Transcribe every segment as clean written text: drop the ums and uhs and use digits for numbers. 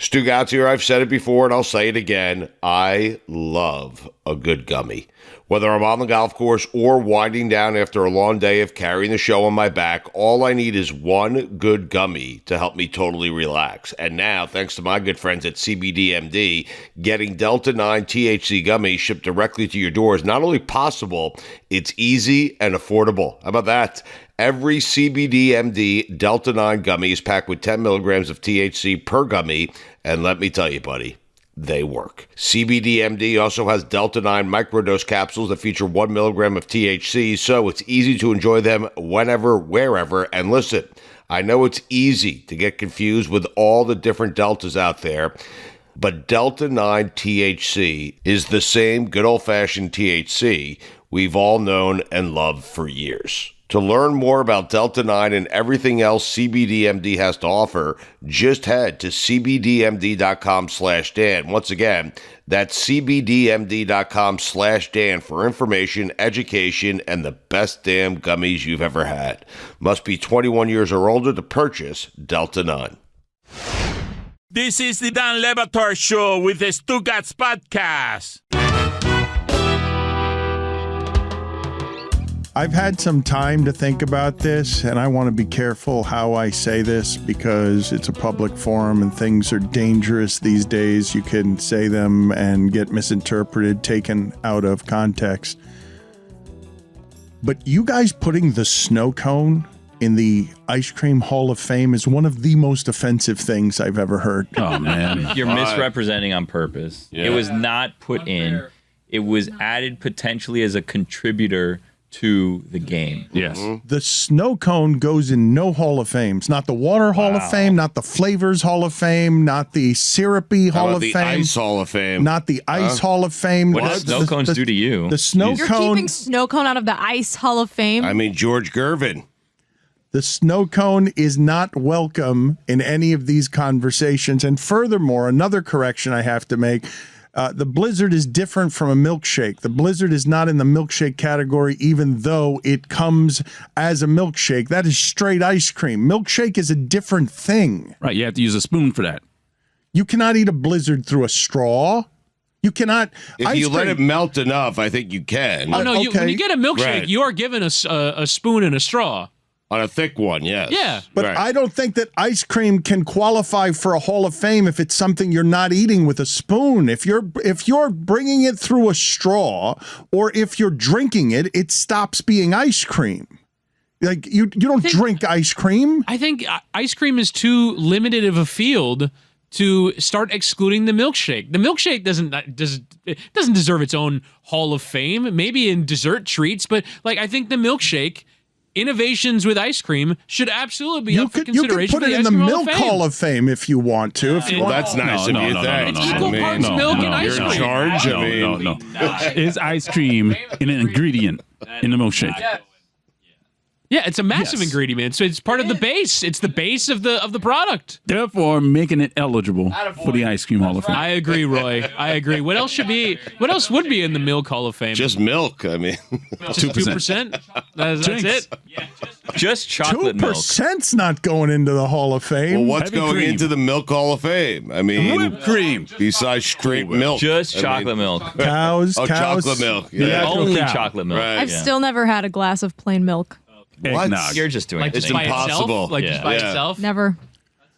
Stugotz here. I've said it before and I'll say it again. I love a good gummy. Whether I'm on the golf course or winding down after a long day of carrying the show on my back, all I need is one good gummy to help me totally relax. And now, thanks to my good friends at CBDMD, getting Delta 9 THC gummies shipped directly to your door is not only possible, it's easy and affordable. How about that? Every CBDMD Delta 9 gummy is packed with 10 milligrams of THC per gummy, and let me tell you, buddy, they work. CBDMD also has Delta 9 microdose capsules that feature 1 milligram of THC, so it's easy to enjoy them whenever, wherever. And listen, I know it's easy to get confused with all the different Deltas out there, but Delta 9 THC is the same good old-fashioned THC we've all known and loved for years. To learn more about Delta 9 and everything else CBDMD has to offer, just head to cbdmd.com/Dan. Once again, that's cbdmd.com/Dan for information, education, and the best damn gummies you've ever had. Must be 21 years or older to purchase Delta 9. This is the Dan Le Batard Show with the Stugotz podcast. I've had some time to think about this, and I want to be careful how I say this because it's a public forum and things are dangerous these days. You can say them and get misinterpreted, taken out of context. But you guys putting the snow cone in the Ice Cream Hall of Fame is one of the most offensive things I've ever heard. Oh, man. You're misrepresenting on purpose. Yeah. It was not put in. It was added potentially as a contributor to the game. Yes. The snow cone goes in no Hall of Fames. Not the Water Hall of Fame, not the Flavors Hall of Fame, not the Syrupy Hall of the Fame. Ice Hall of Fame. Not the Ice Hall of Fame. What does snow cones do to you? The snow You're cone. keeping snow cone out of the Ice Hall of Fame? I mean, George Gervin. The snow cone is not welcome in any of these conversations. And furthermore, another correction I have to make, the Blizzard is different from a milkshake. The Blizzard is not in the milkshake category, even though it comes as a milkshake. That is straight ice cream. Milkshake is a different thing. Right, you have to use a spoon for that. You cannot eat a Blizzard through a straw. You cannot. If you let it melt enough, I think you can. Oh, no, okay. when you get a milkshake, Right. you are given a spoon and a straw. On a thick one, yes. Yeah. But Right. I don't think that ice cream can qualify for a Hall of Fame if it's something you're not eating with a spoon. If you're bringing it through a straw or if you're drinking it, it stops being ice cream. Like you don't drink ice cream. I think ice cream is too limited of a field to start excluding the milkshake. The milkshake doesn't deserve its own Hall of Fame. Maybe in dessert treats, but like I think the milkshake. Innovations with ice cream should absolutely be up for consideration. You could put it in the Milk Hall of Fame if you want to. Well, that's nice of you. Thanks. It's equal parts milk and ice cream. You're in charge. No. Is ice cream an ingredient in the milkshake? Yeah, it's a massive ingredient. So it's part of the base. It's the base of the product. Therefore, making it eligible for the Ice Cream Hall of Fame. I agree, Roy. I agree. What else would be in the Milk Hall of Fame? Just milk. I mean, 2%. That's it. Just chocolate milk. 2%'s not going into the Hall of Fame. well, what's Heavy going cream. into the Milk Hall of Fame? I mean, Whipped cream. Besides straight milk. Just I chocolate mean, milk. Cows. chocolate milk. Yeah. Only cow. chocolate milk. Right. I've still never had a glass of plain milk. What? Eggnog. You're just doing Like it. just by impossible. itself? Like Yeah. just by Yeah. itself? Never.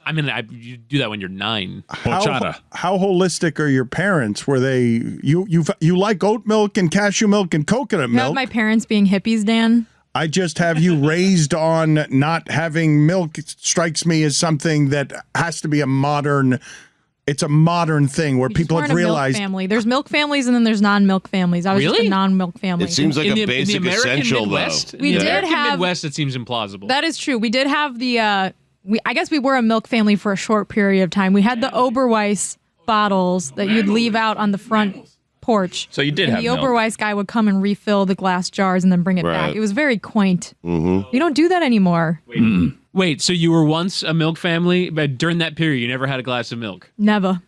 I mean, you do that when you're 9. Horchata. How holistic are your parents? Were they you like oat milk and cashew milk and coconut You have milk? my parents being hippies, Dan. I just have you raised on not having milk. It strikes me as something that has to be a modern. It's a modern thing where We just people have weren't a milk realized. family. There's milk families and then there's non-milk families. I was just Really? a non-milk family. It seems like in a the basic American essential, Midwest, though. We in the did American have- Midwest, it seems implausible. That is true. We did have the. I guess we were a milk family for a short period of time. We had the Oberweis bottles that you'd leave out on the front porch. So you did and have the milk. Oberweis guy would come and refill the glass jars and then bring it Right. back. It was very quaint. Mm-hmm. We don't do that anymore. Wait, so you were once a milk family, but during that period, you never had a glass of milk? Never.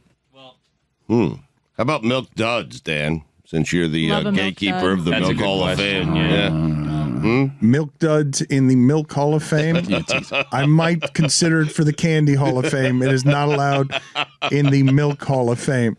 How about Milk Duds, Dan? Since you're the Love a Milk gatekeeper Dud. of the That's a Milk good Hall of question, Fame. Milk Duds in the Milk Hall of Fame. I might consider it for the Candy Hall of Fame. It is not allowed in the Milk Hall of Fame.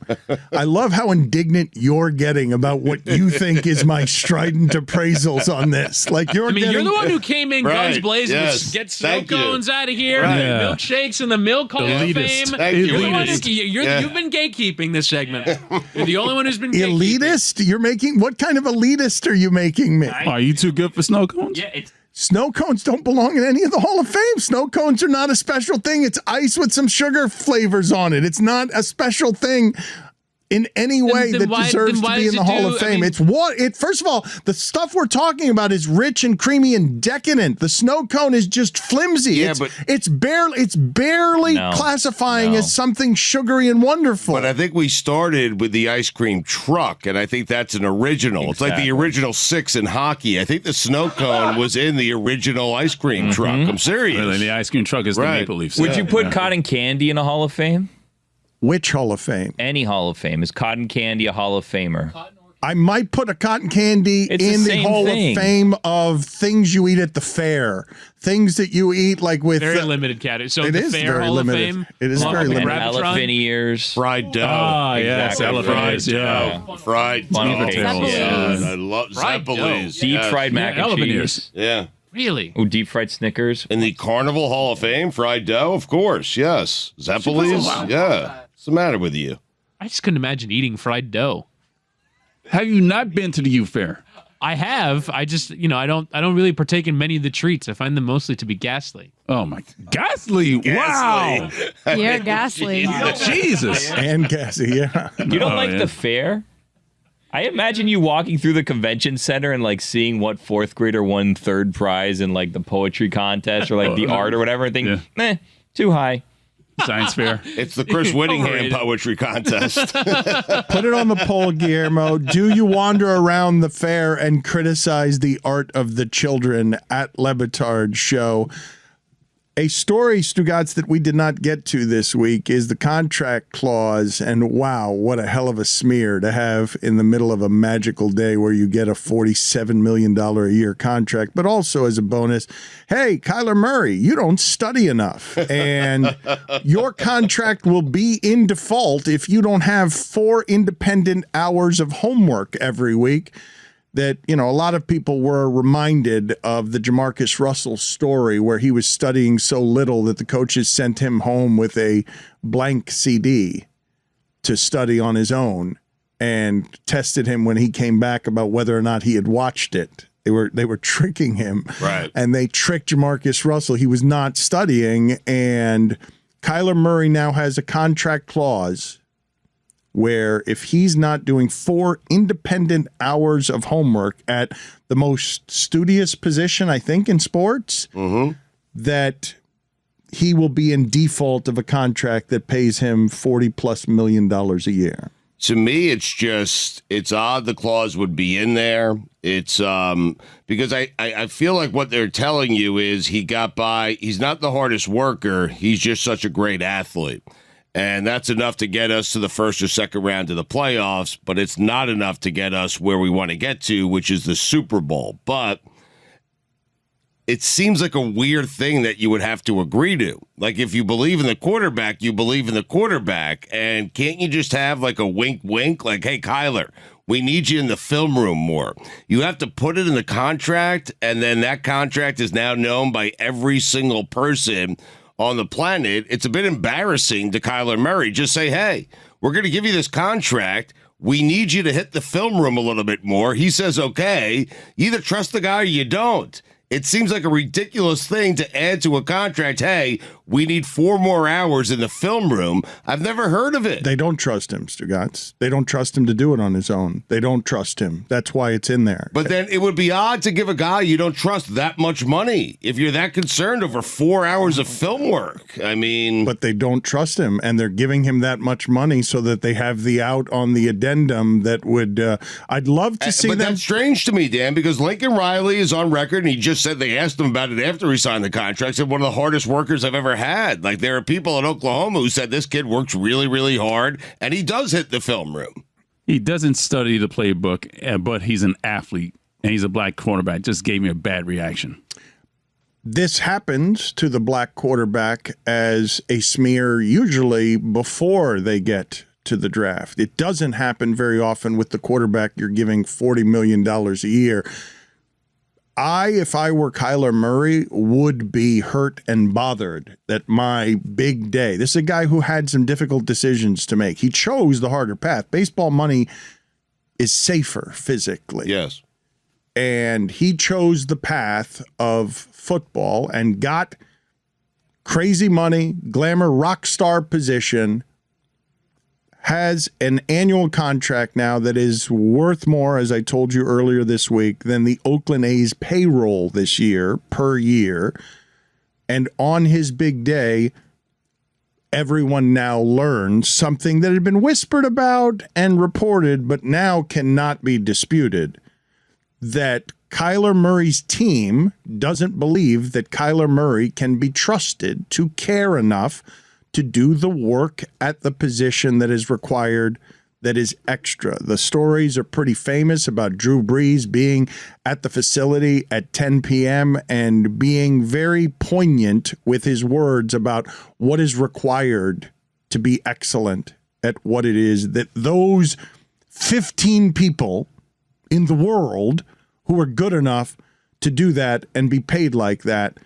I love how indignant you're getting about what you think is my strident appraisals on this. Like you're the one who came in guns blazing to get snow cones out of here, milkshakes in the Milk Hall of Fame. You're the one you've been gatekeeping this segment. You're the only one who's been elitist. You're making what kind of elitist are you making me? Are you too good for snow cones? Yeah, snow cones don't belong in any of the Hall of Fame. Snow cones are not a special thing. It's ice with some sugar flavors on it. It's not a special thing in any way that deserves to be in the Hall of Fame. First of all, the stuff we're talking about is rich and creamy and decadent. The snow cone is just flimsy. Yeah, it's barely classifying as something sugary and wonderful. But I think we started with the ice cream truck, and I think that's an original. It's like the original 6 in hockey. I think the snow cone was in the original ice cream truck. I'm serious. Really, the ice cream truck is the Maple Leafs. Would you put cotton candy in a Hall of Fame? Which Hall of Fame? Any Hall of Fame. Is cotton candy a Hall of Famer? I might put a cotton candy in the Hall of Fame of things you eat at the fair. Things that you eat like with... Very limited category. So it the is fair very Hall limited. of Fame? It is very limited. Elephant ears. Fried dough. Oh, yes. Elephant ears, Fried dough. I love Zeppelin's. Deep fried mac and cheese. Yeah. Really? Oh, deep fried Snickers. In the Carnival Hall of Fame, fried dough, of course, yes. Zeppelin's, yeah. What's the matter with you? I just couldn't imagine eating fried dough. Have you not been to the youth fair? I have. I just, I don't really partake in many of the treats. I find them mostly to be ghastly. Oh my, ghastly! Wow, you're ghastly. Jesus, and gassy. Yeah. You don't like the fair? I imagine you walking through the convention center and like seeing what 4th grader won 3rd prize in like the poetry contest or like the art or whatever, and think, too high. Science fair. It's the Chris Whittingham poetry contest. Put it on the poll, Guillermo. Do you wander around the fair and criticize the art of the children at Le Batard Show? A story, Stugotz, that we did not get to this week is the contract clause, and wow, what a hell of a smear to have in the middle of a magical day where you get a $47 million a year contract, but also as a bonus, hey, Kyler Murray, you don't study enough, and your contract will be in default if you don't have 4 independent hours of homework every week. That, a lot of people were reminded of the Jamarcus Russell story where he was studying so little that the coaches sent him home with a blank CD to study on his own and tested him when he came back about whether or not he had watched it. They were tricking him. Right. And they tricked Jamarcus Russell. He was not studying, and Kyler Murray now has a contract clause where if he's not doing 4 independent hours of homework at the most studious position, I think, in sports, that he will be in default of a contract that pays him $40+ million a year. To me, it's odd the clause would be in there. It's because I feel like what they're telling you is he got by. He's not the hardest worker. He's just such a great athlete. And that's enough to get us to the first or second round of the playoffs, but it's not enough to get us where we want to get to, which is the Super Bowl. But it seems like a weird thing that you would have to agree to. Like, if you believe in the quarterback, you believe in the quarterback. And can't you just have like a wink, like, hey, Kyler, we need you in the film room more. You have to put it in the contract, and then that contract is now known by every single person on the planet. It's a bit embarrassing to Kyler Murray. Just say, hey, we're going to give you this contract. We need you to hit the film room a little bit more. He says, okay. You either trust the guy or you don't. It seems like a ridiculous thing to add to a contract. Hey, we need 4 more hours in the film room. I've never heard of it. They don't trust him, Stugotz. They don't trust him to do it on his own. They don't trust him. That's why it's in there. But then it would be odd to give a guy you don't trust that much money if you're that concerned over 4 hours of film work. I mean... But they don't trust him, and they're giving him that much money so that they have the out on the addendum that would... I'd love to see but them... that's strange to me, Dan, because Lincoln Riley is on record, and he just said they asked him about it after he signed the contract. Said one of the hardest workers I've ever had. Like, there are people in Oklahoma who said this kid works really, really hard, and he does hit the film room. He doesn't study the playbook, but he's an athlete, and he's a black quarterback. Just gave me a bad reaction. this happens to the black quarterback as a smear usually before they get to the draft. It doesn't happen very often with the quarterback you're giving $40 million a year. If I were Kyler Murray, would be hurt and bothered that my big day. This is a guy who had some difficult decisions to make. He chose the harder path. Baseball money is safer physically. Yes. And he chose the path of football and got crazy money, glamour, rock star position, has an annual contract now that is worth more, as I told you earlier this week, than the Oakland A's payroll this year per year. And on his big day, everyone now learns something that had been whispered about and reported, but now cannot be disputed, that Kyler Murray's team doesn't believe that Kyler Murray can be trusted to care enough to do the work at the position that is required, that is extra. The stories are pretty famous about Drew Brees being at the facility at 10 p.m. and being very poignant with his words about what is required to be excellent at what it is that those 15 people in the world who are good enough to do that and be paid like that.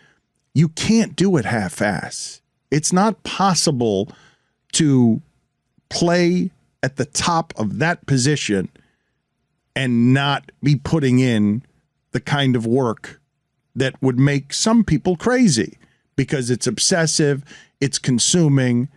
You can't do it half-ass. It's not possible to play at the top of that position and not be putting in the kind of work that would make some people crazy, because it's obsessive, it's consuming,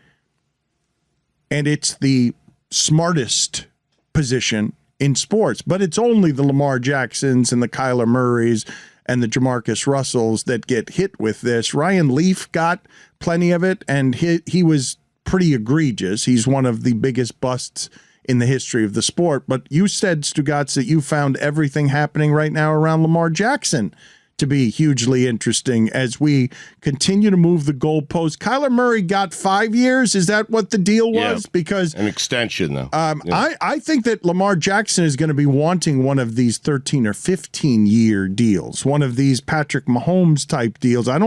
and it's the smartest position in sports. But it's only the Lamar Jacksons and the Kyler Murrays and the Jamarcus Russells that get hit with this. Ryan Leaf got plenty of it, and he was pretty egregious. He's one of the biggest busts in the history of the sport. But you said, Stugotz, that you found everything happening right now around Lamar Jackson to be hugely interesting as we continue to move the goalpost. Kyler Murray got 5 years. Is that what the deal was? Yeah, because an extension, though. I think that Lamar Jackson is going to be wanting one of these 13 or 15-year deals, one of these Patrick Mahomes type deals. I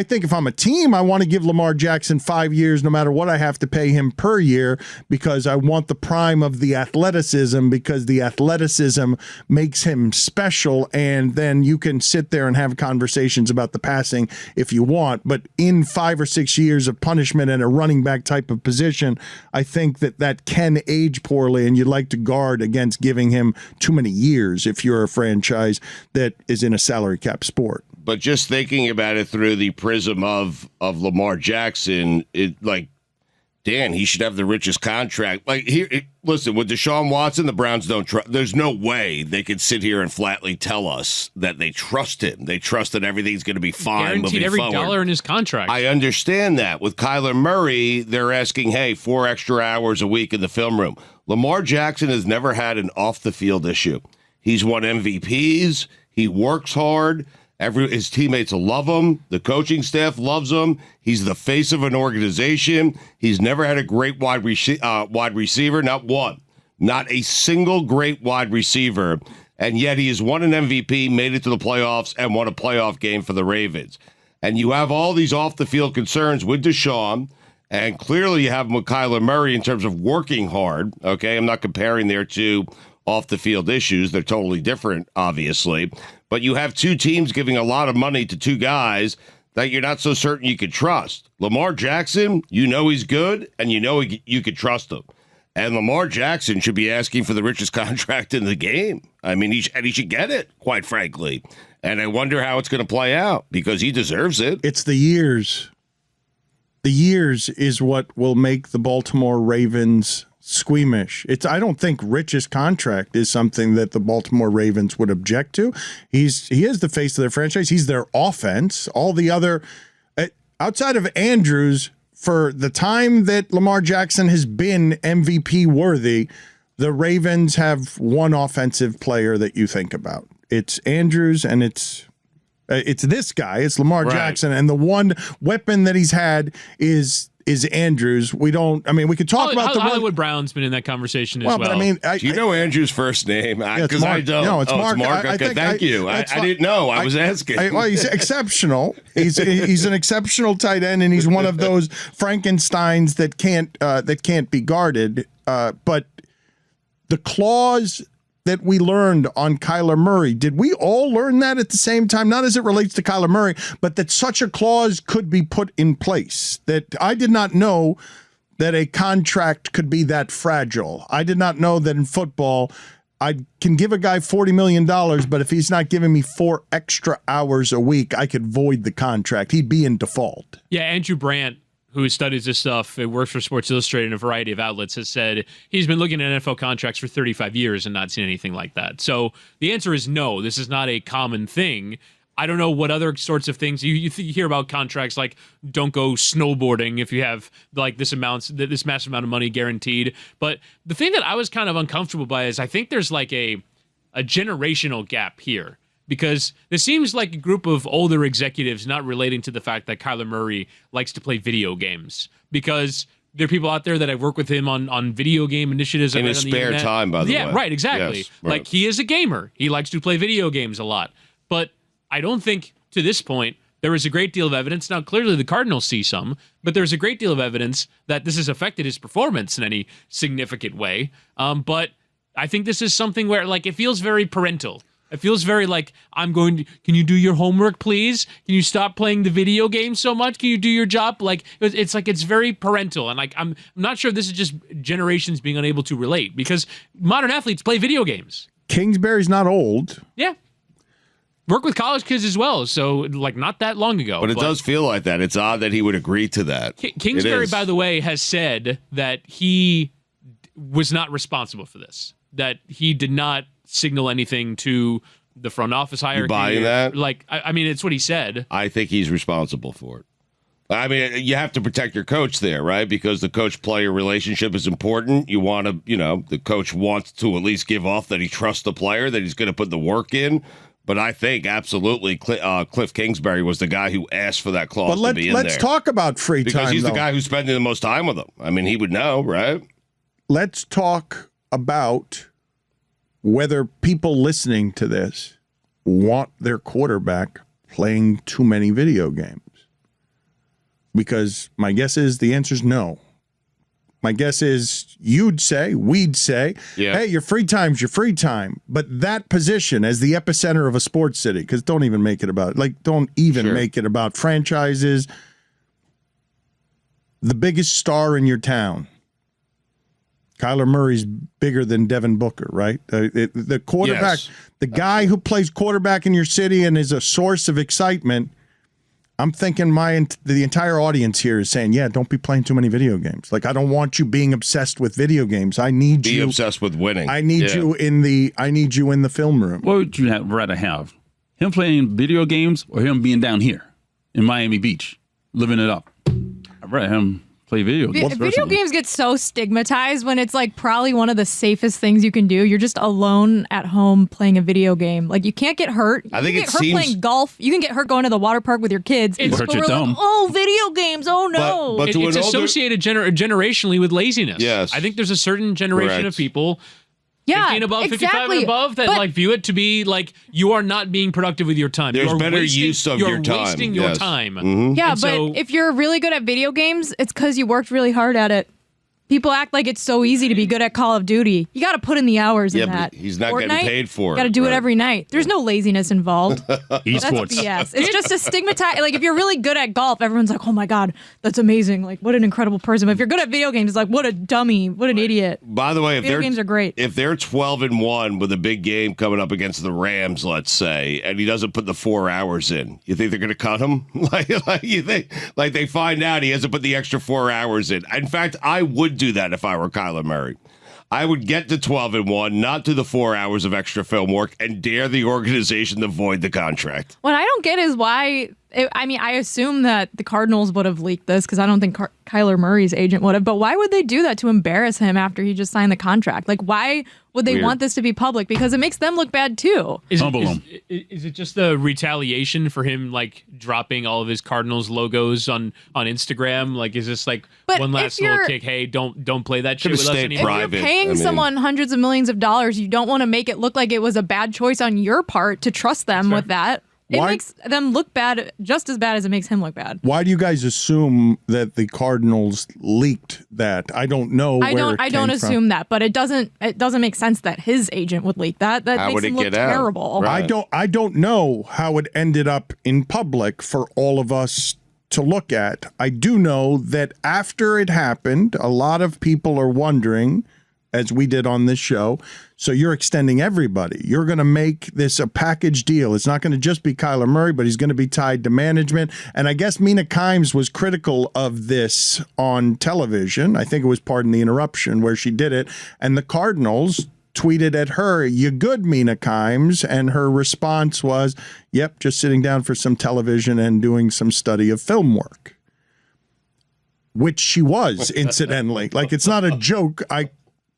think if I'm a team, I want to give Lamar Jackson 5 years no matter what I have to pay him per year, because I want the prime of the athleticism, because the athleticism makes him special, and then you can sit there and have conversations about the passing if you want. But in 5 or 6 years of punishment and a running back type of position, I think that can age poorly, and you'd like to guard against giving him too many years if you're a franchise that is in a salary cap sport. But just thinking about it through the prism of Lamar Jackson, Dan, he should have the richest contract. Listen, with Deshaun Watson, the Browns don't trust. There's no way they could sit here and flatly tell us that they trust him. They trust that everything's going to be fine. Guaranteed every dollar in his contract. I understand that. With Kyler Murray, they're asking, hey, 4 extra hours a week in the film room. Lamar Jackson has never had an off-the-field issue. He's won MVPs. He works hard. His teammates love him. The coaching staff loves him. He's the face of an organization. He's never had a great wide receiver, not one. Not a single great wide receiver. And yet he has won an MVP, made it to the playoffs, and won a playoff game for the Ravens. And you have all these off-the-field concerns with Deshaun, and clearly you have him with Kyler Murray in terms of working hard. Okay, I'm not comparing their two off-the-field issues. They're totally different, obviously. But you have two teams giving a lot of money to two guys that you're not so certain you could trust. Lamar Jackson, you know he's good, and you know you could trust him. And Lamar Jackson should be asking for the richest contract in the game. I mean, he should get it, quite frankly. And I wonder how it's going to play out, because he deserves it. It's the years. The years is what will make the Baltimore Ravens squeamish. I don't think richest contract is something that the Baltimore Ravens would object to. He is the face of their franchise. He's their offense. All the other, outside of Andrews, for the time that Lamar Jackson has been MVP worthy, the Ravens have one offensive player that you think about. It's Andrews, and it's this guy. It's Lamar Jackson, and the one weapon that he's had is is Andrews. We don't. I mean, we could talk about the Hollywood Brown's been in that conversation as well. But I mean, do you know Andrew's first name? Because I don't. No, it's Mark. It's Mark. Okay, thank you. I didn't know. I was asking. Well, he's exceptional. He's an exceptional tight end, and he's one of those Frankensteins that can't be guarded. But the clause that we learned on Kyler Murray, did we all learn that at the same time? Not as it relates to Kyler Murray, but that such a clause could be put in place. That I did not know that a contract could be that fragile. I did not know that in football, I can give a guy $40 million, but if he's not giving me 4 extra hours a week, I could void the contract. He'd be in default. Yeah, Andrew Brandt, who studies this stuff, it works for Sports Illustrated and a variety of outlets, has said he's been looking at NFL contracts for 35 years and not seen anything like that. So the answer is no, this is not a common thing. I don't know what other sorts of things you hear about contracts, like don't go snowboarding if you have like this massive amount of money guaranteed. But the thing that I was kind of uncomfortable by is I think there's like a generational gap here. Because there seems like a group of older executives not relating to the fact that Kyler Murray likes to play video games. Because there are people out there that have worked with him on video game initiatives. In his spare time, by the way. Yeah, right, exactly. Yes, right. Like, he is a gamer. He likes to play video games a lot. But I don't think, to this point, there is a great deal of evidence. Now, clearly the Cardinals see some, but there's a great deal of evidence that this has affected his performance in any significant way. But I think this is something where, like, it feels very parental. It feels very like, can you do your homework, please? Can you stop playing the video game so much? Can you do your job? Like, it's like, it's very parental. And like, I'm not sure if this is just generations being unable to relate, because modern athletes play video games. Kingsbury's not old. Yeah. Work with college kids as well. So like, not that long ago. But it does feel like that. It's odd that he would agree to that. Kingsbury, by the way, has said that he was not responsible for this, that he did not signal anything to the front office hierarchy. You buying that? Like, I mean, it's what he said. I think he's responsible for it. I mean, you have to protect your coach there, right? Because the coach-player relationship is important. You want to, the coach wants to at least give off that he trusts the player, that he's going to put the work in. But I think absolutely Cliff Kingsbury was the guy who asked for that clause to be in there. Let's talk about free time, because he's the guy who's spending the most time with them. I mean, he would know, right? Let's talk about whether people listening to this want their quarterback playing too many video games. Because my guess is the answer is no. My guess is we'd say, hey, your free time's your free time. But that position as the epicenter of a sports city, because don't even make it about franchises, the biggest star in your town. Kyler Murray's bigger than Devin Booker, right? The quarterback, the guy who plays quarterback in your city and is a source of excitement. I'm thinking the entire audience here is saying, yeah, don't be playing too many video games. Like, I don't want you being obsessed with video games. I need you obsessed with winning. I need you in the film room. What would you rather have? Him playing video games or him being down here in Miami Beach, living it up? I'd rather him play video games. Video games get so stigmatized when it's like probably one of the safest things you can do. You're just alone at home playing a video game. Like, you can't get hurt. I think you can get hurt playing golf. You can get hurt going to the water park with your kids. It hurt your thumb. Like, oh, video games. Oh no. But it's associated generationally with laziness. Yes. I think there's a certain generation of people. 15 above, 55 and above, that like view it to be like you are not being productive with your time. There's better use of your time. You're wasting your time. Mm-hmm. Yeah, but if you're really good at video games, it's because you worked really hard at it. People act like it's so easy to be good at Call of Duty. You got to put in the hours in that. But he's not Fortnite, getting paid for it. Got to do it every night. There's no laziness involved. Esports. That's BS. It's just a stigmatized. Like, if you're really good at golf, everyone's like, oh my God, that's amazing. Like, what an incredible person. But if you're good at video games, it's like, what a dummy. What an idiot. By the way, video games are great. If they're 12-1 with a big game coming up against the Rams, let's say, and he doesn't put the 4 hours in, you think they're going to cut him? like you think, like they find out he hasn't put the extra 4 hours in. In fact, I would do that if I were Kyler Murray. I would get to 12-1, not do the 4 hours of extra film work, and dare the organization to void the contract. What I don't get is why I assume that the Cardinals would have leaked this because I don't think Kyler Murray's agent would have. But why would they do that to embarrass him after he just signed the contract? Like, why would they want this to be public? Because it makes them look bad too. Is it just the retaliation for him like dropping all of his Cardinals logos on Instagram? Like, is this like one last little kick? Hey, don't play that shit with us anymore. If you're paying someone hundreds of millions of dollars, you don't want to make it look like it was a bad choice on your part to trust them with that. It makes them look bad, just as bad as it makes him look bad. Why do you guys assume that the Cardinals leaked that? I don't know. I don't assume that, but it doesn't make sense that his agent would leak that. That makes him look terrible. Right. I don't know how it ended up in public for all of us to look at. I do know that after it happened, a lot of people are wondering, as we did on this show, so you're extending everybody. You're going to make this a package deal. It's not going to just be Kyler Murray, but he's going to be tied to management. And I guess Mina Kimes was critical of this on television. I think it was Pardon the Interruption where she did it. And the Cardinals tweeted at her, "You good, Mina Kimes?" And her response was, "Yep, just sitting down for some television and doing some study of film work." Which she was, incidentally. Like, it's not a joke. I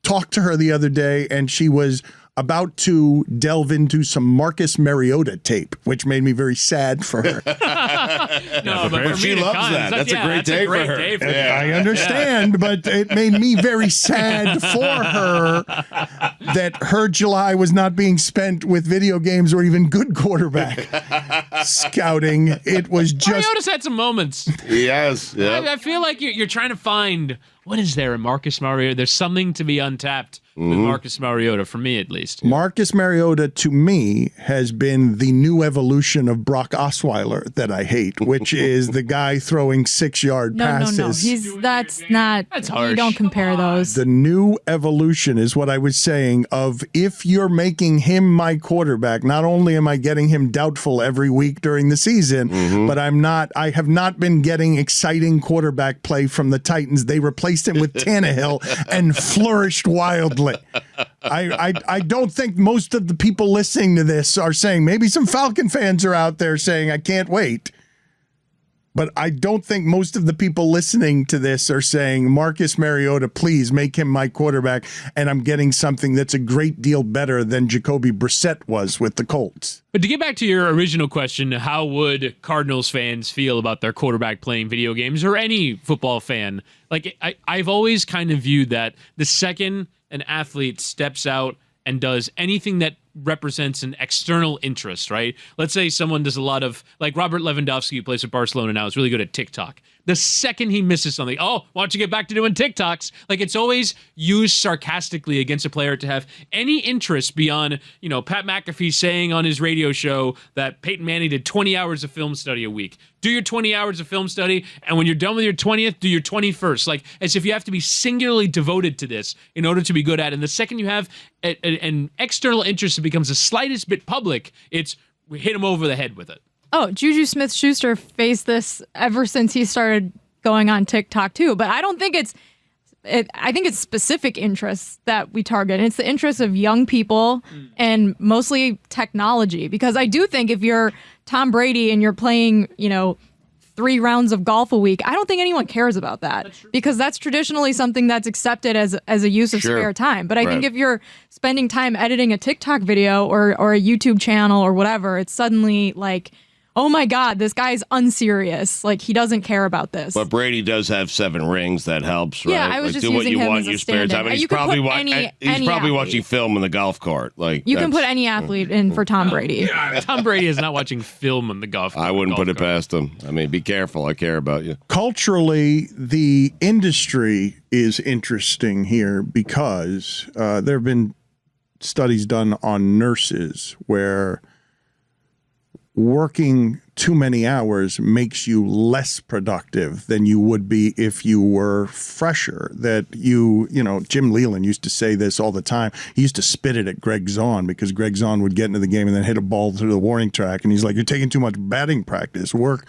talked to her the other day, and she was about to delve into some Marcus Mariota tape, which made me very sad for her. No, but she loves that. That's a great day for her. I understand, but it made me very sad for her that her July was not being spent with video games or even good quarterback scouting. It was just... Mariota's had some moments. Yes. Yep. I feel like you're trying to find... What is there in Marcus Mariota? There's something to be untapped with Marcus Mariota, for me at least. Marcus Mariota, to me, has been the new evolution of Brock Osweiler that I hate, which is the guy throwing 6-yard passes. No. That's harsh. You don't compare those. The new evolution is what I was saying of, if you're making him my quarterback, not only am I getting him doubtful every week during the season, but I have not been getting exciting quarterback play from the Titans. They replaced him with Tannehill and flourished wildly. I don't think most of the people listening to this are saying, maybe some Falcon fans are out there saying, I can't wait. But I don't think most of the people listening to this are saying, Marcus Mariota, please make him my quarterback, and I'm getting something that's a great deal better than Jacoby Brissett was with the Colts. But to get back to your original question, how would Cardinals fans feel about their quarterback playing video games, or any football fan? Like, I've always kind of viewed that the second an athlete steps out and does anything that represents an external interest, right? Let's say someone does a lot of, like Robert Lewandowski, who plays for Barcelona now, is really good at TikTok. The second he misses something, why don't you get back to doing TikToks? Like, it's always used sarcastically against a player to have any interest beyond, Pat McAfee saying on his radio show that Peyton Manning did 20 hours of film study a week. Do your 20 hours of film study, and when you're done with your 20th, do your 21st. Like, as if you have to be singularly devoted to this in order to be good at it. And the second you have an external interest that becomes the slightest bit public, it's hit him over the head with it. Oh, Juju Smith-Schuster faced this ever since he started going on TikTok too. But I don't think I think it's specific interests that we target. It's the interests of young people and mostly technology. Because I do think if you're Tom Brady and you're playing, 3 rounds of golf a week, I don't think anyone cares about that, because that's traditionally something that's accepted as a use of spare time. But I think if you're spending time editing a TikTok video or a YouTube channel or whatever, it's suddenly like, oh my God, this guy's unserious. Like, he doesn't care about this. But Brady does have 7 rings. That helps, right? Yeah, I was like, just do what using you him want as in a your spare time. And you can put he's probably watching film in the golf cart. Like, you can put any athlete in for Tom Brady. Tom Brady is not watching film in the golf. I wouldn't put it past him. I mean, be careful. I care about you. Culturally, the industry is interesting here because there have been studies done on nurses where working too many hours makes you less productive than you would be if you were fresher. That Jim Leland used to say this all the time. He used to spit it at Greg Zahn because Greg Zahn would get into the game and then hit a ball through the warning track. And he's like, you're taking too much batting practice. Work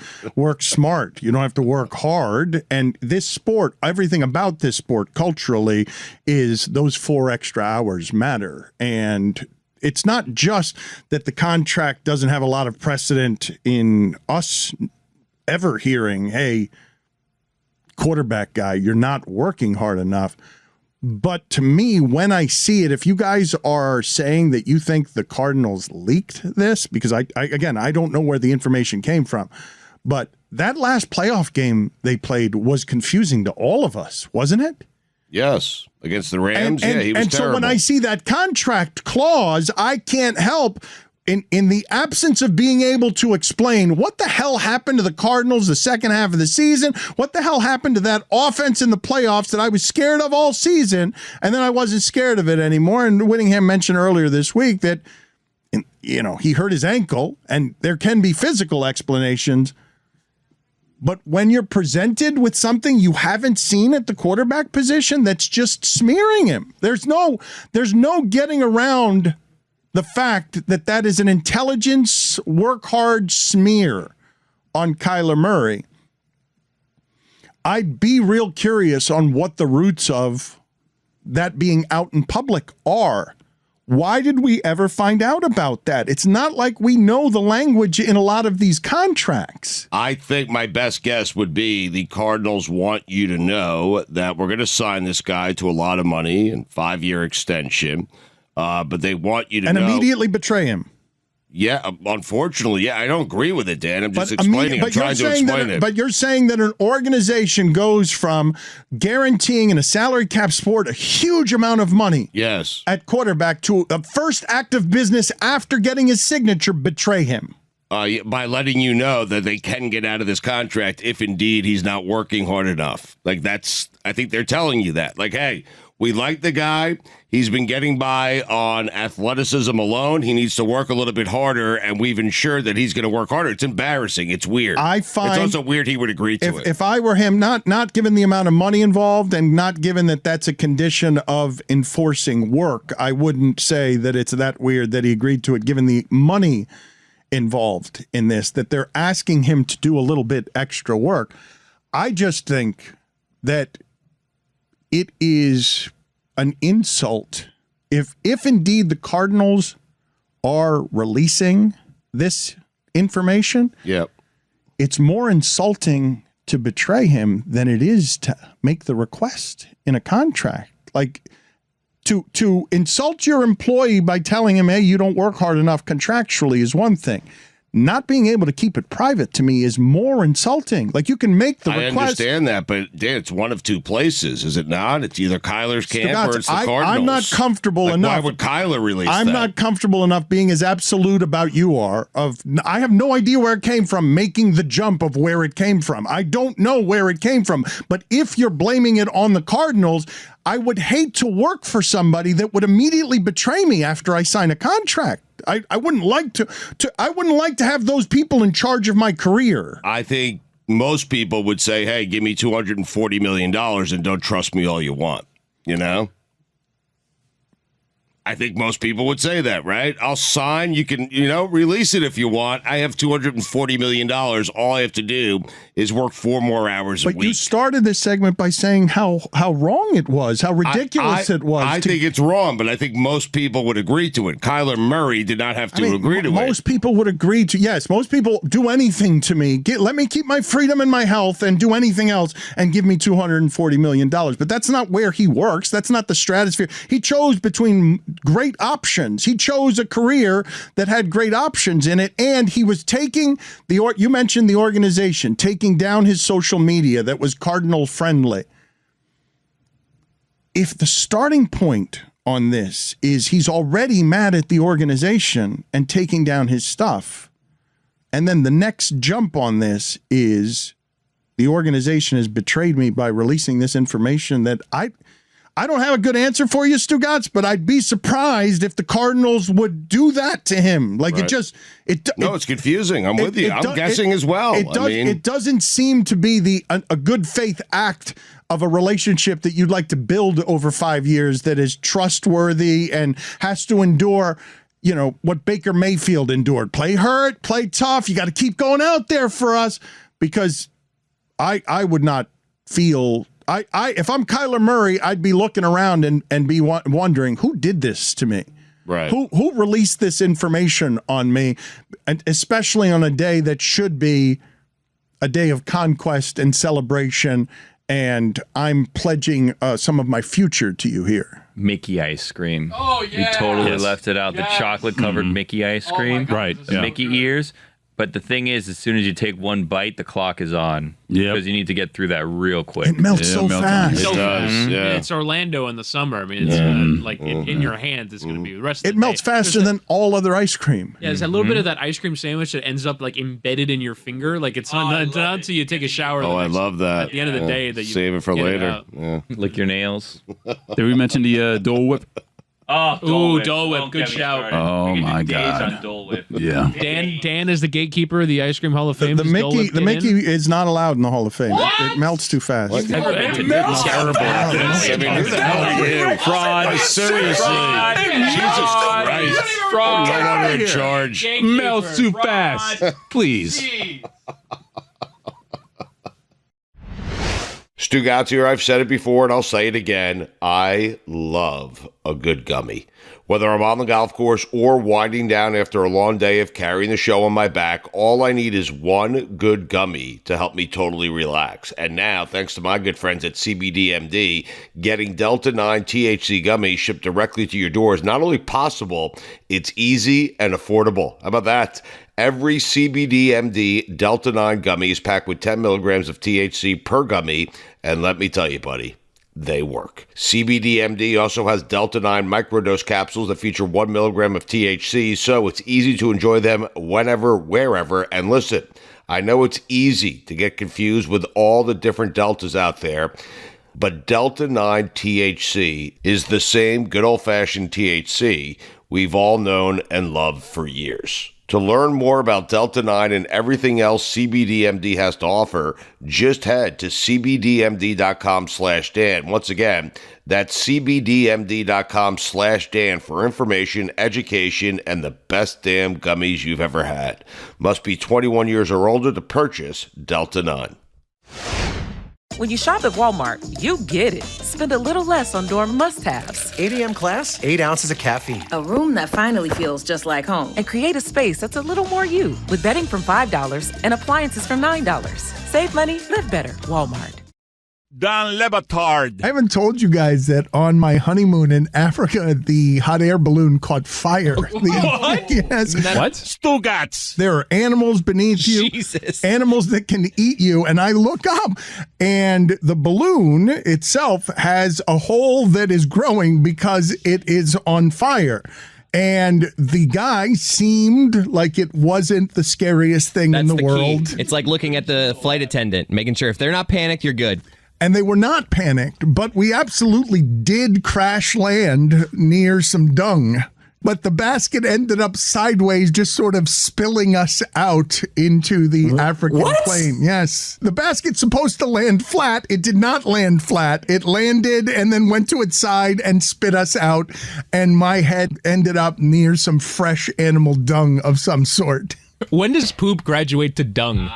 smart. You don't have to work hard. And this sport, everything about this sport culturally is those 4 extra hours matter. And it's not just that the contract doesn't have a lot of precedent in us ever hearing, hey, quarterback guy, you're not working hard enough. But to me, when I see it, if you guys are saying that you think the Cardinals leaked this, because I don't know where the information came from, but that last playoff game they played was confusing to all of us, wasn't it? Yes, against the Rams. He was terrible. And so when I see that contract clause, I can't help, in the absence of being able to explain what the hell happened to the Cardinals the second half of the season, what the hell happened to that offense in the playoffs that I was scared of all season, and then I wasn't scared of it anymore. And Whittingham mentioned earlier this week that, he hurt his ankle, and there can be physical explanations. But when you're presented with something you haven't seen at the quarterback position, that's just smearing him. There's no getting around the fact that that is an intelligence, work hard smear on Kyler Murray. I'd be real curious on what the roots of that being out in public are. Why did we ever find out about that? It's not like we know the language in a lot of these contracts. I think my best guess would be the Cardinals want you to know that we're going to sign this guy to a lot of money and 5-year extension. But they want you to know. And immediately betray him. Yeah, unfortunately, yeah, I don't agree with it, Dan. I'm just explaining. I'm trying to explain it. But you're saying that an organization goes from guaranteeing in a salary cap sport a huge amount of money at quarterback to a first act of business after getting his signature, betray him. By letting you know that they can get out of this contract if indeed he's not working hard enough. I think they're telling you that. Like, hey, we like the guy. He's been getting by on athleticism alone. He needs to work a little bit harder, and we've ensured that he's going to work harder. It's embarrassing. It's weird. It's also weird he would agree to it. If I were him, not given the amount of money involved and not given that that's a condition of enforcing work, I wouldn't say that it's that weird that he agreed to it, given the money involved in this, that they're asking him to do a little bit extra work. I just think that it is an insult if indeed the Cardinals are releasing this information. Yep. It's more insulting to betray him than it is to make the request in a contract. Like, to insult your employee by telling him, hey, you don't work hard enough contractually is one thing. Not being able to keep it private to me is more insulting. Like, you can make the request. I understand that, but Dan, it's one of two places, is it not? It's either Kyler's camp or it's the Cardinals. I'm not comfortable enough. Why would Kyler release that? I'm not comfortable enough being as absolute about you are. I have no idea where it came from, making the jump of where it came from. I don't know where it came from. But if you're blaming it on the Cardinals, I would hate to work for somebody that would immediately betray me after I sign a contract. I wouldn't like to have those people in charge of my career. I think most people would say, hey, give me $240 million and don't trust me all you want, you know? I think most people would say that, right? I'll sign. You can, release it if you want. I have $240 million. All I have to do is work 4 more hours a week. But you started this segment by saying how wrong it was, how ridiculous it was. I think it's wrong, but I think most people would agree to it. Kyler Murray did not have to agree to it. Most people would agree to, yes, most people do anything to me. Let me keep my freedom and my health and do anything else and give me $240 million. But that's not where he works. That's not the stratosphere. He chose between great options. He chose a career that had great options in it, and he was taking you mentioned the organization, taking down his social media that was Cardinal friendly. If the starting point on this is he's already mad at the organization and taking down his stuff, and then the next jump on this is the organization has betrayed me by releasing this information that I don't have a good answer for you, Stugotz, but I'd be surprised if the Cardinals would do that to him. Like, right. It's confusing. I'm with you. I'm guessing as well. It doesn't seem to be a good faith act of a relationship that you'd like to build over 5 years that is trustworthy and has to endure, what Baker Mayfield endured. Play hurt, play tough. You got to keep going out there for us, because I would not feel. If I'm Kyler Murray, I'd be looking around and be wondering, who did this to me? Right. Who released this information on me, and especially on a day that should be a day of conquest and celebration, and I'm pledging some of my future to you here. Mickey ice cream. Oh, yeah. We totally left it out. The chocolate-covered Mickey ice cream. God, Right. The Mickey ears. But the thing is, as soon as you take one bite, the clock is on. Yep. Because you need to get through that real quick. It melts so fast. So does, fast. yeah. And it's Orlando in the summer. I mean, it's like in your hands. It's going to be the rest of It the melts day. faster than all other ice cream. Yeah, there's a little bit of that ice cream sandwich that ends up like embedded in your finger. Like it's not until you take a shower. Oh, I love that. At the end of the day, that you save it for get later. out. Yeah. Lick your nails. Did we mention the Dole Whip? Oh, Ooh, Dole Whip. Good shout. Oh, We could do my days God. on Dole Whip. Yeah. Dan is the gatekeeper of the Ice Cream Hall of Fame. The Does Dole Mickey, Whip the get Mickey in? is not allowed in the Hall of Fame. It melts too fast. Never been to It's terrible at this. I mean, who the hell are you? Fraud. Seriously. Jesus Christ. Fraud. No longer in charge. Melts too fast. Please. Stugotz here. I've said it before and I'll say it again. I love a good gummy. Whether I'm on the golf course or winding down after a long day of carrying the show on my back, all I need is one good gummy to help me totally relax. And now, thanks to my good friends at CBDMD, getting Delta 9 THC gummies shipped directly to your door is not only possible, it's easy and affordable. How about that? Every CBDMD Delta 9 gummy is packed with 10 milligrams of THC per gummy, and let me tell you, buddy, they work. CBDMD also has Delta 9 microdose capsules that feature 1 milligram of THC, so it's easy to enjoy them whenever, wherever. And listen, I know it's easy to get confused with all the different Deltas out there, but Delta 9 THC is the same good old-fashioned THC we've all known and loved for years. To learn more about Delta 9 and everything else CBDMD has to offer, just head to cbdmd.com/Dan. Once again, that's cbdmd.com/Dan for information, education, and the best damn gummies you've ever had. Must be 21 years or older to purchase Delta 9. When you shop at Walmart, you get it. Spend a little less on dorm must-haves. 8 a.m. class, 8 ounces of caffeine. A room that finally feels just like home. And create a space that's a little more you. With bedding from $5 and appliances from $9. Save money, live better. Walmart. Dan Le Batard. I haven't told you guys that on my honeymoon in Africa, the hot air balloon caught fire. What? Yes. What? Stugotz. There are animals beneath you, Jesus. animals that can eat you. And I look up, and the balloon itself has a hole that is growing because it is on fire. And the guy seemed like it wasn't the scariest thing in the world. It's like looking at the flight attendant, making sure if they're not panicked, you're good. And they were not panicked, but we absolutely did crash land near some dung. But the basket ended up sideways, just sort of spilling us out into the African plain. Yes. The basket's supposed to land flat. It did not land flat. It landed and then went to its side and spit us out. And my head ended up near some fresh animal dung of some sort. When does poop graduate to dung?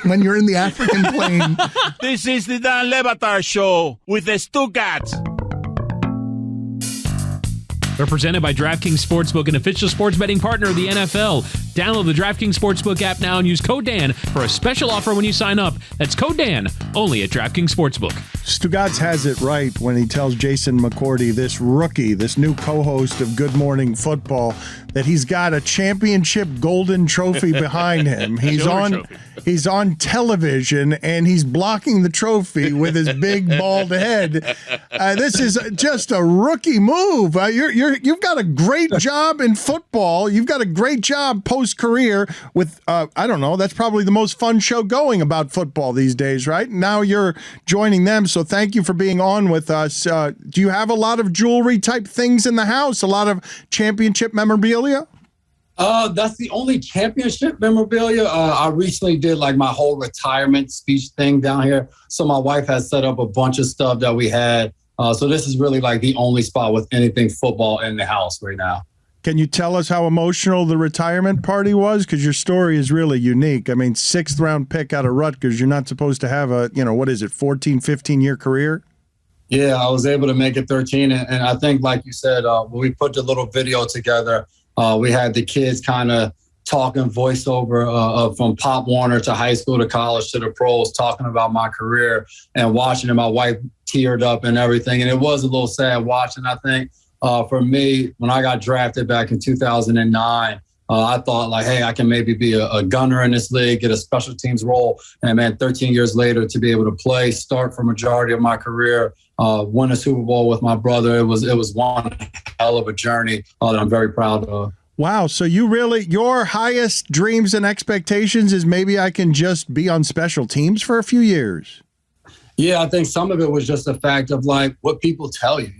When you're in the African plain. This is the Dan Le Batard Show with the Stugotz. They're presented by DraftKings Sportsbook, an official sports betting partner of the NFL. Download the DraftKings Sportsbook app now and use code Dan for a special offer when you sign up. That's code Dan, only at DraftKings Sportsbook. Stugotz has it right when he tells Jason McCourty, this rookie, this new co-host of Good Morning Football, that he's got a championship golden trophy behind him. He's on television and he's blocking the trophy with his big bald head. This is just a rookie move. You've got a great job in football. You've got a great job post-career with, I don't know, that's probably the most fun show going about football these days, right? Now you're joining them, so thank you for being on with us. Do you have a lot of jewelry type things in the house? A lot of championship memorabilia? That's the only championship memorabilia. I recently did like my whole retirement speech thing down here. So my wife has set up a bunch of stuff that we had. So this is really like the only spot with anything football in the house right now. Can you tell us how emotional the retirement party was? Because your story is really unique. I mean, 6th round pick out of Rutgers. You're not supposed to have a, 14, 15-year career? Yeah, I was able to make it 13. And I think, like you said, when we put the little video together, we had the kids kind of talking voiceover from Pop Warner to high school to college to the pros, talking about my career and watching it. My wife teared up and everything. And it was a little sad watching, I think. For me, when I got drafted back in 2009, I thought like, hey, I can maybe be a gunner in this league, get a special teams role. And man, 13 years later to be able to play, start for majority of my career, win a Super Bowl with my brother. It was one hell of a journey that I'm very proud of. Wow. So your highest dreams and expectations is maybe I can just be on special teams for a few years. Yeah, I think some of it was just the fact of like what people tell you,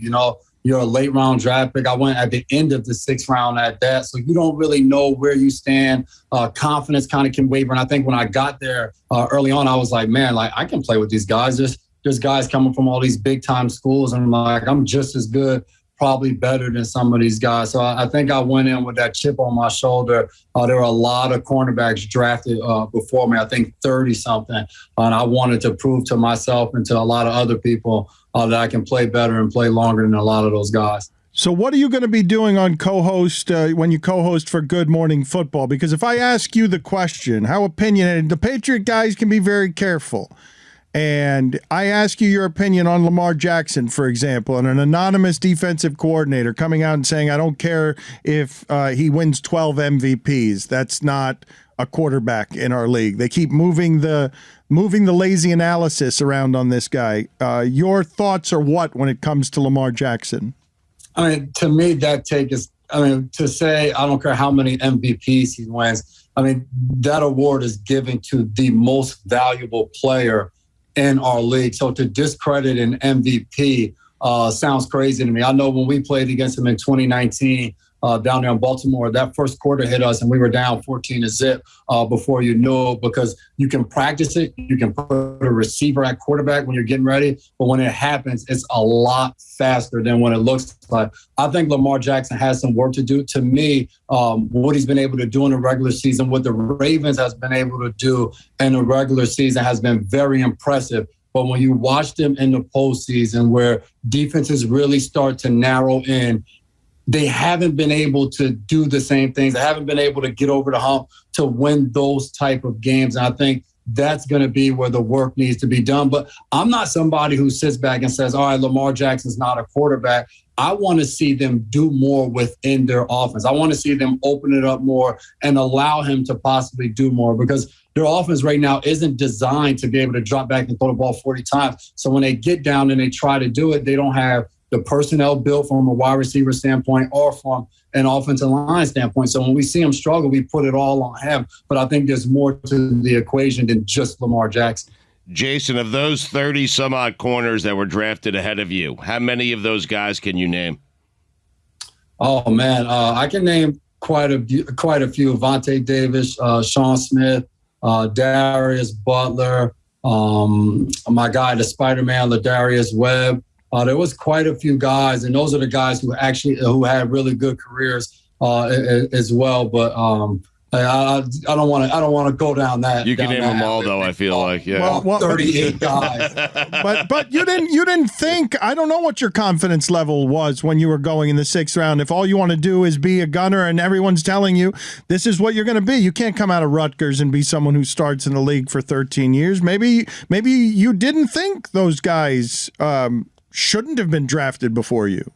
you're a late round draft pick. I went at the end of the 6th round at that. So you don't really know where you stand. Confidence kind of can waver. And I think when I got there early on, I was like, man, like I can play with these guys. There's guys coming from all these big time schools. And I'm like, I'm just as good, probably better than some of these guys. So I think I went in with that chip on my shoulder. There were a lot of cornerbacks drafted before me, I think 30 something. And I wanted to prove to myself and to a lot of other people that I can play better and play longer than a lot of those guys. So what are you going to be doing on co-host when you co-host for Good Morning Football? Because if I ask you the question, how opinionated, the Patriot guys can be very careful. And I ask you your opinion on Lamar Jackson, for example, and an anonymous defensive coordinator coming out and saying, I don't care if he wins 12 MVPs. That's not a quarterback in our league. They keep moving the lazy analysis around on this guy. Your thoughts are what when it comes to Lamar Jackson? I mean, to me, that take is, to say I don't care how many MVPs he wins, that award is given to the most valuable player in our league. So to discredit an MVP sounds crazy to me. I know when we played against him in 2019 down there in Baltimore, that first quarter hit us and we were down 14-0 before you know it, because you can practice it. You can put a receiver at quarterback when you're getting ready. But when it happens, it's a lot faster than when it looks like. I think Lamar Jackson has some work to do. To me, what he's been able to do in the regular season, what the Ravens has been able to do in the regular season has been very impressive. But when you watch them in the postseason where defenses really start to narrow in, they haven't been able to do the same things. They haven't been able to get over the hump to win those type of games. And I think that's going to be where the work needs to be done. But I'm not somebody who sits back and says, all right, Lamar Jackson's not a quarterback. I want to see them do more within their offense. I want to see them open it up more and allow him to possibly do more, because their offense right now isn't designed to be able to drop back and throw the ball 40 times. So when they get down and they try to do it, they don't have the personnel built from a wide receiver standpoint or from an offensive line standpoint. So when we see him struggle, we put it all on him. But I think there's more to the equation than just Lamar Jackson. Jason, of those 30-some-odd corners that were drafted ahead of you, how many of those guys can you name? Oh, man. I can name quite a few. Vontae Davis, Sean Smith, Darius Butler, my guy, the Spider-Man, LaDarius Webb. There was quite a few guys, and those are the guys who had really good careers as well. But I don't want to go down that. You can name them all, though. I feel like, yeah, 38 guys. but you didn't think. I don't know what your confidence level was when you were going in the 6th round. If all you want to do is be a gunner, and everyone's telling you this is what you're going to be, you can't come out of Rutgers and be someone who starts in the league for 13 years. Maybe you didn't think those guys shouldn't have been drafted before you.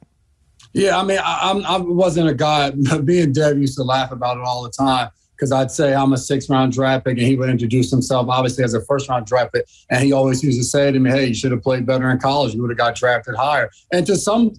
Yeah, I wasn't a guy. Me and Dev used to laugh about it all the time, because I'd say I'm a 6th round draft pick and he would introduce himself obviously as a 1st round draft pick. And he always used to say to me, hey, you should have played better in college. You would have got drafted higher. And to some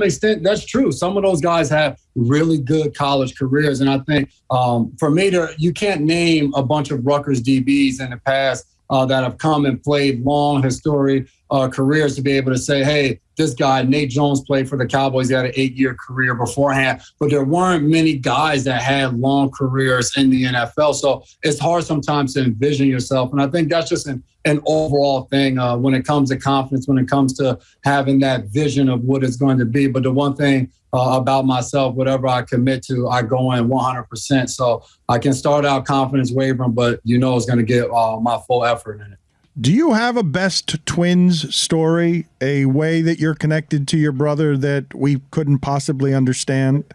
extent, that's true. Some of those guys have really good college careers. And I think for me, you can't name a bunch of Rutgers DBs in the past that have come and played long history careers to be able to say, hey, this guy, Nate Jones, played for the Cowboys. He had an 8-year career beforehand, but there weren't many guys that had long careers in the NFL. So it's hard sometimes to envision yourself. And I think that's just an overall thing when it comes to confidence, when it comes to having that vision of what it's going to be. But the one thing about myself, whatever I commit to, I go in 100%. So I can start out confidence wavering, but it's going to get my full effort in it. Do you have a best twins story, a way that you're connected to your brother that we couldn't possibly understand?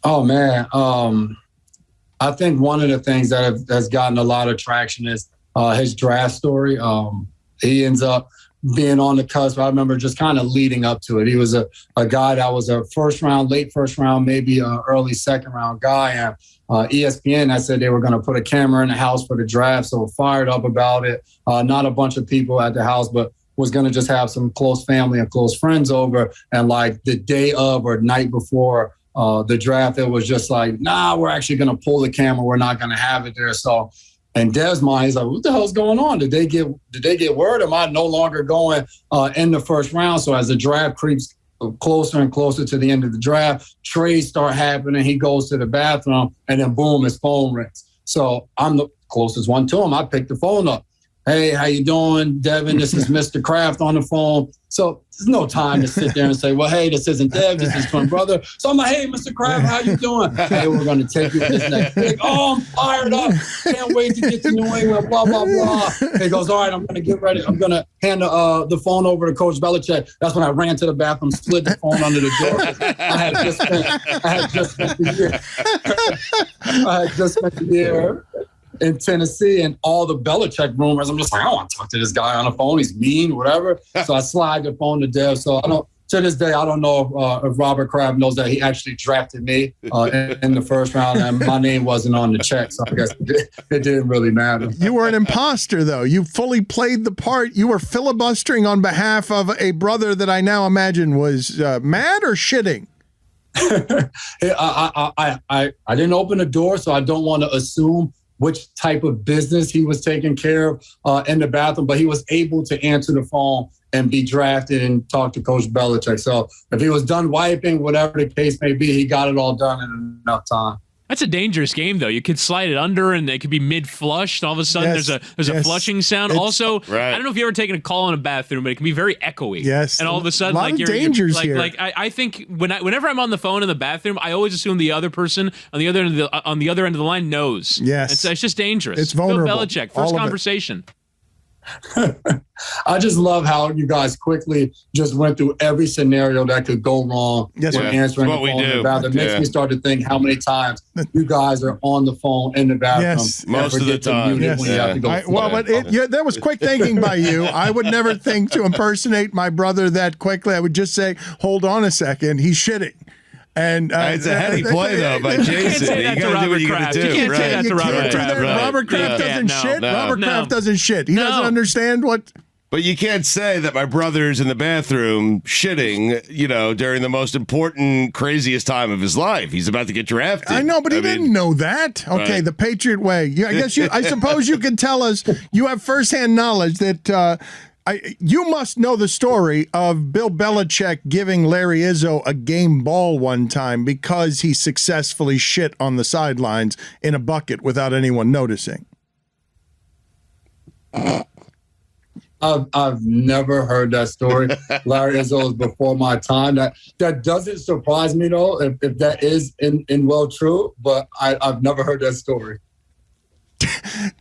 Oh, man. I think one of the things that has gotten a lot of traction is his draft story. He ends up being on the cusp. I remember just kind of leading up to it. He was a guy that was a late first round, maybe early second round guy. And ESPN, I said they were going to put a camera in the house for the draft. So fired up about it. Not a bunch of people at the house, but was going to just have some close family and close friends over. And like the day of or night before the draft, it was just like, nah, we're actually going to pull the camera. We're not going to have it there. So in Dev's mind, he's like, what the hell's going on? Did they get word? Am I no longer going in the first round? So as the draft creeps closer and closer to the end of the draft, trades start happening. He goes to the bathroom and then boom, his phone rings. So I'm the closest one to him. I pick the phone up. Hey, how you doing, Devin? This is Mr. Kraft on the phone. So there's no time to sit there and say, well, hey, this isn't Dev, this is my brother. So I'm like, hey, Mr. Kraft, how you doing? Hey, we're going to take you to this next pick. Oh, I'm fired up. Can't wait to get to New England, blah, blah, blah. He goes, all right, I'm going to get ready. I'm going to hand the phone over to Coach Belichick. That's when I ran to the bathroom, slid the phone under the door. I had just spent the year in Tennessee and all the Belichick rumors. I'm just like, I don't want to talk to this guy on the phone. He's mean, whatever. So I slide the phone to Dev. So to this day, I don't know if Robert Kraft knows that he actually drafted me in the first round and my name wasn't on the check. So I guess it didn't really matter. You were an imposter, though. You fully played the part. You were filibustering on behalf of a brother that I now imagine was mad or shitting. I didn't open the door, so I don't want to assume which type of business he was taking care of in the bathroom, but he was able to answer the phone and be drafted and talk to Coach Belichick. So if he was done wiping, whatever the case may be, he got it all done in enough time. That's a dangerous game, though. You could slide it under, and it could be mid-flush, and all of a sudden there's a flushing sound. Also, I don't know if you've ever taken a call in a bathroom, but it can be very echoey. Yes, and all of a sudden, like dangers here. Like I think whenever I'm on the phone in the bathroom, I always assume the other person on the other end of the line knows. Yes, it's just dangerous. It's vulnerable. Bill Belichick, first conversation. I just love how you guys quickly just went through every scenario that could go wrong when answering the phone in the bathroom. It makes me start to think how many times you guys are on the phone in the bathroom. Yes, most of the time. When you have to go that was quick thinking by you. I would never think to impersonate my brother that quickly. I would just say, hold on a second, he's shitting. And it's a heavy play, though, by Jason. You got to do what you got to do. You can't say that to Robert Kraft. Robert Kraft doesn't shit. Robert Kraft doesn't shit. He doesn't understand what. But you can't say that my brother's in the bathroom shitting, during the most important, craziest time of his life. He's about to get drafted. I know, but he didn't know that. Okay, right. The Patriot way. I suppose you can tell us you have firsthand knowledge that you must know the story of Bill Belichick giving Larry Izzo a game ball one time because he successfully shit on the sidelines in a bucket without anyone noticing. I've never heard that story. Larry Izzo is before my time. That doesn't surprise me, though, if that is in well true, but I've never heard that story.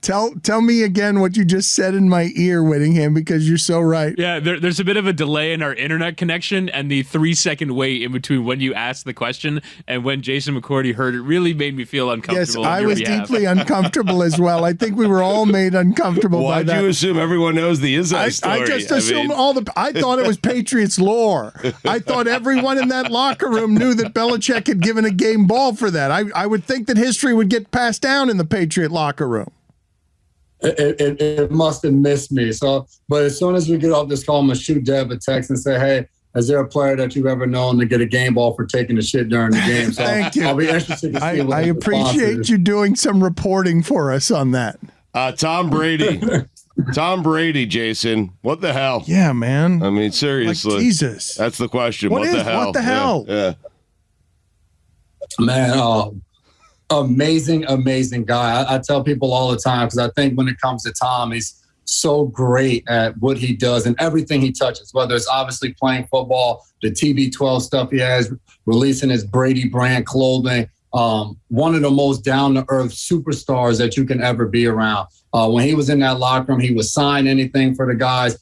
Tell me again what you just said in my ear, Whittingham, because you're so right. Yeah, there's a bit of a delay in our internet connection, and the 3-second wait in between when you asked the question and when Jason McCourty heard it really made me feel uncomfortable. Yes, I was deeply uncomfortable as well. I think we were all made uncomfortable by that. Why'd you assume everyone knows the Izzo story? I just assumed I thought it was Patriots lore. I thought everyone in that locker room knew that Belichick had given a game ball for that. I would think that history would get passed down in the Patriot locker room. It must have missed me. But as soon as we get off this call, I'm going to shoot Dev a text and say, hey, is there a player that you've ever known to get a game ball for taking a shit during the game? So Thank you. I'll be interested to see what I appreciate you doing some reporting for us on that. Tom Brady. Tom Brady, Jason. What the hell? Yeah, man. I mean, seriously. Like Jesus. That's the question. What the hell? What the hell? Yeah. Man, amazing guy. I tell people all the time because I think when it comes to Tom, he's so great at what he does and everything he touches, whether it's obviously playing football, the TB12 stuff he has, releasing his Brady brand clothing, one of the most down-to-earth superstars that you can ever be around. When he was in that locker room, he would sign anything for the guys.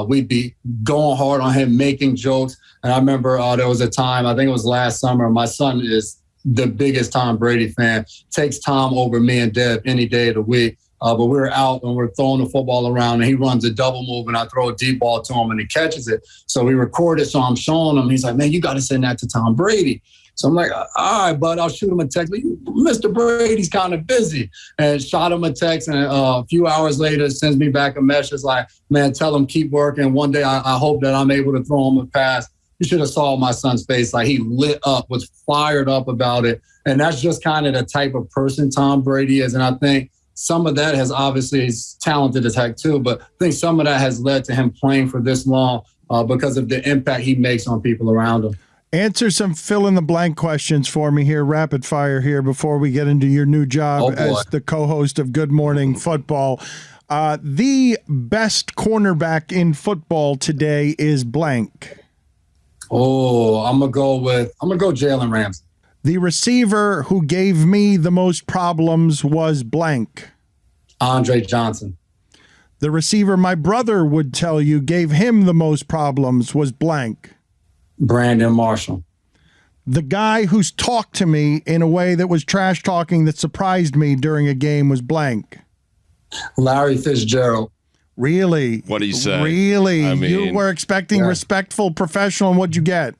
We'd be going hard on him, making jokes. And I remember there was a time, I think it was last summer, my son is the biggest Tom Brady fan. Takes Tom over me and Dev any day of the week. But we were out and we're throwing the football around, and he runs a double move, and I throw a deep ball to him, and he catches it. So we record it, so I'm showing him. He's like, man, you got to send that to Tom Brady. So I'm like, all right, bud, I'll shoot him a text. But Mr. Brady's kind of busy. And shot him a text, and a few hours later, sends me back a message like, man, tell him keep working. One day I hope that I'm able to throw him a pass. You should have saw my son's face. Like, he lit up, was fired up about it. And that's just kind of the type of person Tom Brady is. And I think some of that has obviously, he's talented as heck too, but I think some of that has led to him playing for this long because of the impact he makes on people around him. Answer some fill-in-the-blank questions for me here, rapid fire here, before we get into your new job as the co-host of Good Morning Football. The best cornerback in football today is blank. Oh, I'm gonna go Jalen Ramsey. The receiver who gave me the most problems was blank. Andre Johnson. The receiver my brother would tell you gave him the most problems was blank. Brandon Marshall. The guy who's talked to me in a way that was trash talking that surprised me during a game was blank. Larry Fitzgerald. Really? What do you say? Really? I mean, you were expecting respectful, professional, and what'd you get?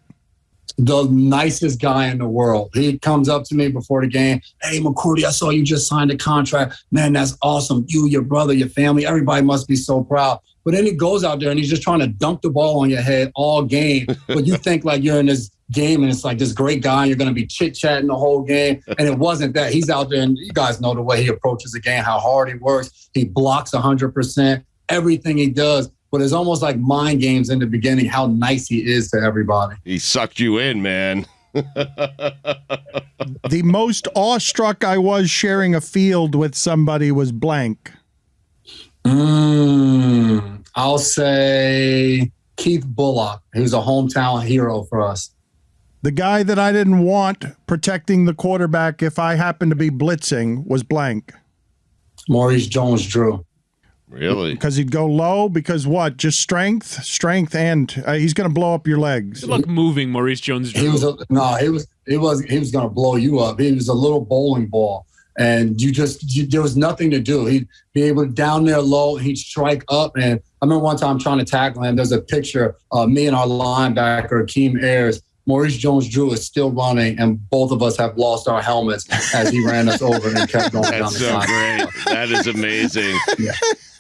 The nicest guy in the world. He comes up to me before the game. Hey, McCourty, I saw you just signed a contract. Man, that's awesome. You, your brother, your family, everybody must be so proud. But then he goes out there and he's just trying to dunk the ball on your head all game. But you think like you're in this game and it's like this great guy and you're going to be chit-chatting the whole game. And it wasn't that. He's out there and you guys know the way he approaches the game, how hard he works. He blocks 100%, everything he does. But it's almost like mind games in the beginning, how nice he is to everybody. He sucked you in, man. The most awestruck I was sharing a field with somebody was blank. I'll say Keith Bullock. He was a hometown hero for us. The guy that I didn't want protecting the quarterback if I happened to be blitzing was blank. Maurice Jones-Drew. Really? Because he'd go low. Because what? Just strength, and he's going to blow up your legs. Good luck moving Maurice Jones-Drew. He was going to blow you up. He was a little bowling ball, and there was nothing to do. He'd be able to down there low, and he'd strike up. And I remember one time trying to tackle him. There's a picture of me and our linebacker, Akeem Ayers. Maurice Jones-Drew is still running, and both of us have lost our helmets as he ran us over and kept going down the side. That's so great. That is amazing. Yeah.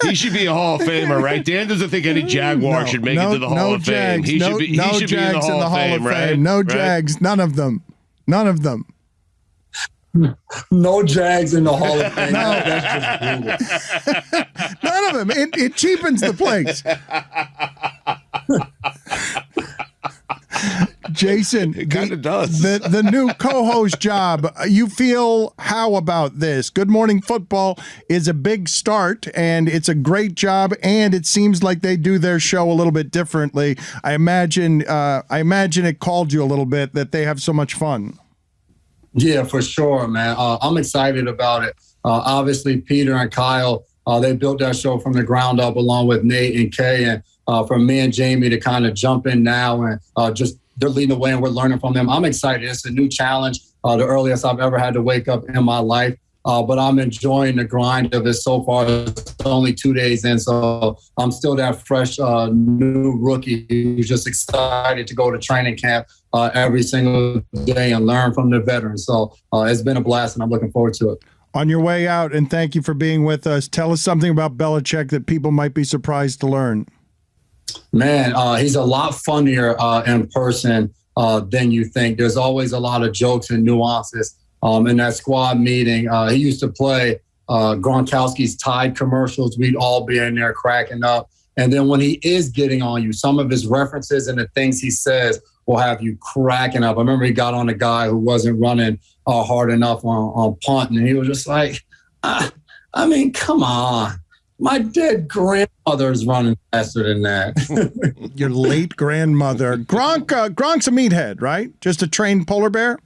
He should be a Hall of Famer, right? Dan doesn't think any Jaguar should make it to the Hall of Fame. He should be in the Hall of Fame, right? No Jags, none of them. None of them. No Jags in the Hall of Fame. No. That's just brutal. None of them. It cheapens the place. Jason, it kind of does. The new co-host job, you feel how about this? Good Morning Football is a big start, and it's a great job, and it seems like they do their show a little bit differently. I imagine it called you a little bit that they have so much fun. Yeah, for sure, man. I'm excited about it. Obviously, Peter and Kyle, they built that show from the ground up along with Nate and Kay, and for me and Jamie to kind of jump in now and just they're leading the way and we're learning from them. I'm excited. It's a new challenge, the earliest I've ever had to wake up in my life. But I'm enjoying the grind of it so far. It's only 2 days in, so I'm still that fresh new rookie who's just excited to go to training camp every single day and learn from the veterans. So it's been a blast, and I'm looking forward to it. On your way out, and thank you for being with us, tell us something about Belichick that people might be surprised to learn. Man, he's a lot funnier in person than you think. There's always a lot of jokes and nuances. In that squad meeting, he used to play Gronkowski's Tide commercials. We'd all be in there cracking up. And then when he is getting on you, some of his references and the things he says will have you cracking up. I remember he got on a guy who wasn't running hard enough on punt, and he was just like, I mean, come on. My dead grandmother's running faster than that. Your late grandmother. Gronk's a meathead, right? Just a trained polar bear?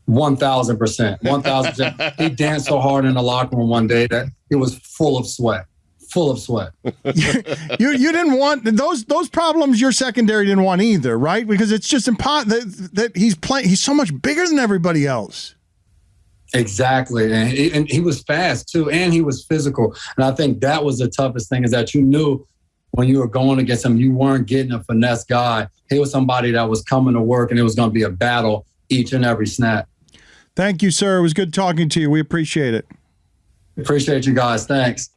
1,000%. 1,000%. He danced so hard in the locker room one day that it was full of sweat. full of sweat. You didn't want those problems. Your secondary didn't want either, right? Because it's just impossible that he's playing. He's so much bigger than everybody else. Exactly, and he was fast too, and he was physical. And I think that was the toughest thing, is that you knew when you were going against him, you weren't getting a finesse guy. He was somebody that was coming to work, and it was going to be a battle each and every snap. Thank you, sir. It was good talking to you. We appreciate it. Appreciate you guys. Thanks.